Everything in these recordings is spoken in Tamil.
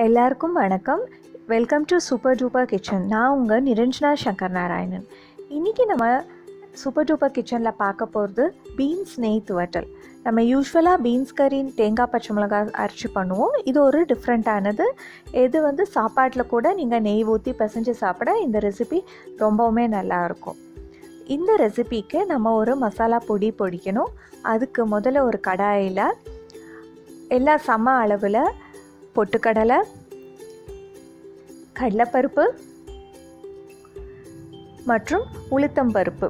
எல்லாருக்கும் வணக்கம். Welcome to super duper kitchen. நான் உங்கள் நிரஞ்சனா சங்கர் நாராயணன். இன்றைக்கி நம்ம சூப்பர் டூப்பர் கிச்சனில் பார்க்க போகிறது பீன்ஸ் நெய் துவட்டல். நம்ம யூஸ்வலாக பீன்ஸ் கறி தேங்காய் பச்சை மிளகாய் அரைச்சி பண்ணுவோம். இது ஒரு டிஃப்ரெண்ட்டானது. இது சாப்பாட்டில் கூட நீங்கள் நெய் ஊற்றி பிசைஞ்சு சாப்பிட இந்த ரெசிபி ரொம்பவுமே நல்லாயிருக்கும். இந்த ரெசிபிக்கு நம்ம ஒரு மசாலா பொடி பொடிக்கணும். அதுக்கு முதல்ல ஒரு கடாயில் எல்லா சம அளவில் பொட்டுக்கடலை, கடலைப்பருப்பு மற்றும் உளுத்தம்பருப்பு.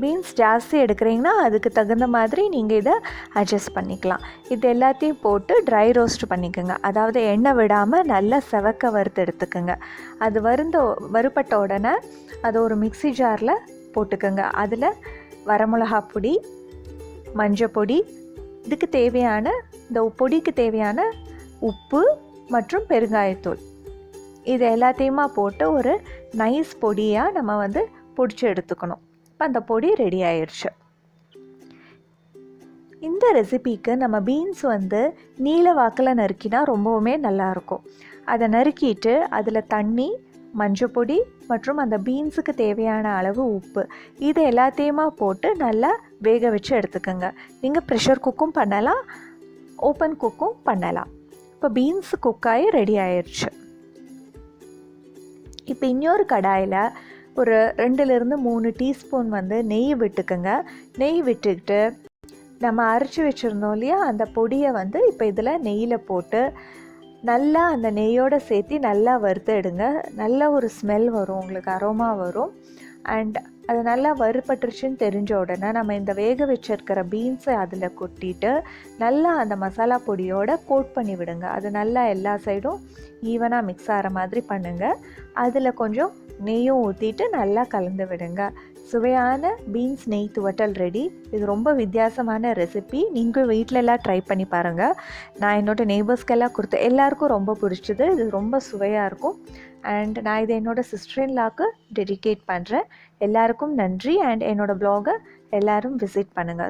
பீன்ஸ் ஜாஸ்தி எடுக்கிறீங்கன்னா அதுக்கு தகுந்த மாதிரி நீங்கள் இதை அட்ஜஸ்ட் பண்ணிக்கலாம். இது எல்லாத்தையும் போட்டு ட்ரை ரோஸ்ட் பண்ணிக்கோங்க. அதாவது எண்ணெய் விடாமல் நல்லா செவக்க வறுத்து எடுத்துக்கோங்க. அது வறுபட்ட உடனே அதை ஒரு மிக்ஸி ஜாரில் போட்டுக்கோங்க. அதில் வரமிளகா பொடி, மஞ்சள் பொடி, இதுக்கு தேவையான இந்த பொடிக்கு தேவையான உப்பு மற்றும் பெருங்காயத்தூள், இது எல்லாத்தையுமா போட்டு ஒரு நைஸ் பொடியாக நம்ம பொடிச்சு எடுத்துக்கணும். இப்போ அந்த பொடி ரெடி ஆயிடுச்சு. இந்த ரெசிபிக்கு நம்ம பீன்ஸ் நீல வாக்கில் நறுக்கினா ரொம்பவுமே நல்லாயிருக்கும். அதை நறுக்கிட்டு அதில் தண்ணி, மஞ்சள் பொடி மற்றும் அந்த பீன்ஸுக்கு தேவையான அளவு உப்பு, இது எல்லாத்தையுமா போட்டு நல்லா வேக வச்சு எடுத்துக்கோங்க. நீங்கள் ப்ரெஷர் குக்கும் பண்ணலாம், ஓப்பன் குக்கும் பண்ணலாம். இப்போ பீன்ஸ் குக்காகி ரெடி ஆயிடுச்சு. இப்போ இன்னொரு கடாயில் ஒரு 2-3 டீஸ்பூன் நெய் விட்டுக்குங்க. நெய் விட்டுக்கிட்டு நம்ம அரைச்சி வச்சுருந்தோம் இல்லையா, அந்த பொடியை இப்போ இதில் நெய்யில் போட்டு நல்லா அந்த நெய்யோடு சேர்த்து நல்லா வறுத்து எடுங்க. நல்ல ஒரு ஸ்மெல் வரும், உங்களுக்கு அரோமா வரும். அண்ட் அது நல்லா வறுபட்டுருச்சுன்னு தெரிஞ்ச உடனே நம்ம இந்த வேக வச்சிருக்கிற பீன்ஸை அதில் கொட்டிட்டு நல்லா அந்த மசாலா பொடியோடு கோட் பண்ணி விடுங்க. அது நல்லா எல்லா சைடும் ஈவனாக மிக்ஸ் ஆகிற மாதிரி பண்ணுங்கள். அதில் கொஞ்சம் நெய்யும் ஊற்றிட்டு நல்லா கலந்து விடுங்க. சுவையான பீன்ஸ் நெய் துவட்டல் ரெடி. இது ரொம்ப வித்தியாசமான ரெசிபி. நீங்கள் வீட்டிலலாம் ட்ரை பண்ணி பாருங்கள். நான் என்னோடய நெய்பர்ஸ்க்கெல்லாம் கொடுத்து எல்லாருக்கும் ரொம்ப பிடிச்சிது. இது ரொம்ப சுவையாக இருக்கும். அண்ட் நான் இதை என்னோடய சிஸ்டர்-இன்-லாக்கு டெடிகேட் பண்ணுறேன். எல்லாருக்கும் நன்றி. அண்ட் என்னோடய ப்ளாகை எல்லோரும் விசிட் பண்ணுங்கள்.